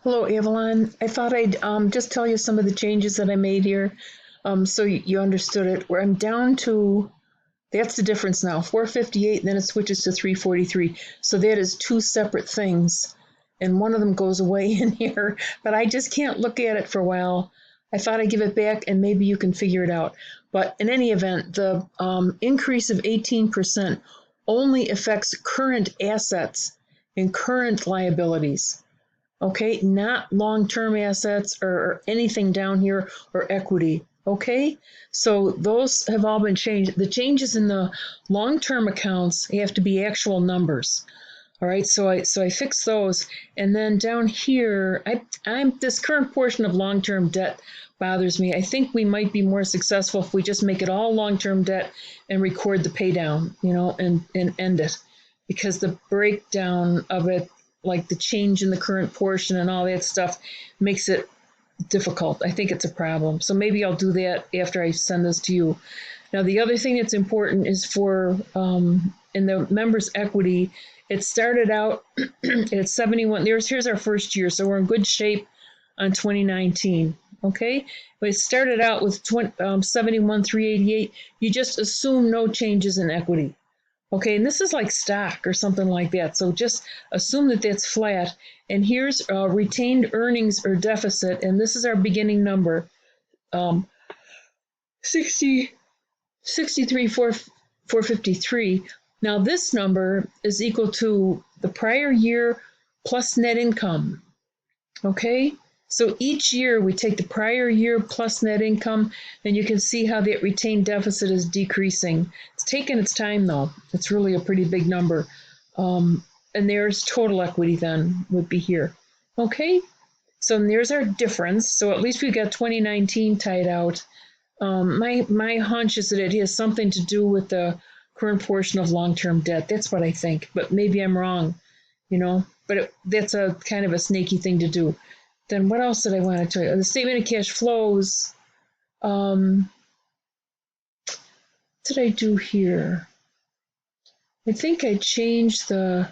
Hello, Avalon. I thought I'd just tell you some of the changes that I made here, so you understood it. Where I'm down to, that's the difference now, 458, and then it switches to 343. So that is two separate things, and one of them goes away in here, but I just can't look at it for a while. I thought I'd give it back, and maybe you can figure it out. But in any event, the increase of 18% only affects current assets and current liabilities. Okay, not long-term assets or anything down here or equity. Okay, so those have all been changed. The changes in the long-term accounts have to be actual numbers. All right, so I fixed those, and then down here, I'm this current portion of long-term debt bothers me. I think we might be more successful if we just make it all long-term debt and record the pay down, and end it, because the breakdown of it, like the change in the current portion and all that stuff, makes it difficult. I think it's a problem. So maybe I'll do that after I send this to you. Now, the other thing that's important is for in the members' equity, it started out at 71. Here's our first year, so we're in good shape on 2019. Okay, but it started out with 71,388. You just assume no changes in equity. Okay, and this is like stock or something like that. So just assume that that's flat. And here's retained earnings or deficit, and this is our beginning number, 63,453. Now this number is equal to the prior year plus net income. Okay, so each year we take the prior year plus net income, and you can see how that retained deficit is decreasing. It's taken its time though. It's really a pretty big number. And there's total equity then would be here. Okay, so there's our difference. So at least we got 2019 tied out. My hunch is that it has something to do with the current portion of long-term debt. That's what I think, but maybe I'm wrong, but that's a kind of a snaky thing to do. Then what else did I want to tell you? The statement of cash flows. What did I do here? I think I changed the,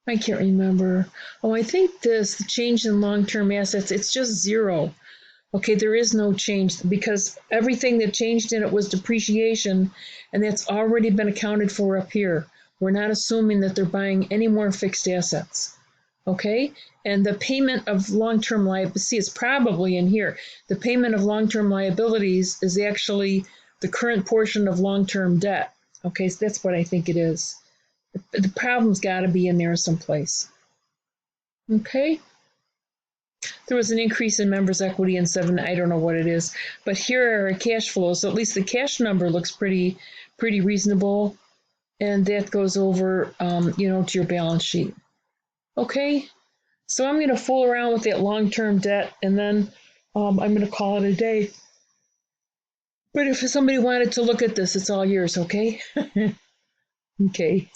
I can't remember. Oh, I think the change in long-term assets, it's just zero. Okay, there is no change because everything that changed in it was depreciation, and that's already been accounted for up here. We're not assuming that they're buying any more fixed assets. Okay, and the payment of long-term liabilities is probably in here. The payment of long-term liabilities is actually the current portion of long-term debt. Okay, so that's what I think it is. The problem's got to be in there someplace. Okay. There was an increase in members' equity in 7. I don't know what it is, but here are cash flows. So at least the cash number looks pretty reasonable, and that goes over, to your balance sheet. Okay, so I'm going to fool around with that long-term debt, and then I'm going to call it a day. But if somebody wanted to look at this, it's all yours. Okay. Okay.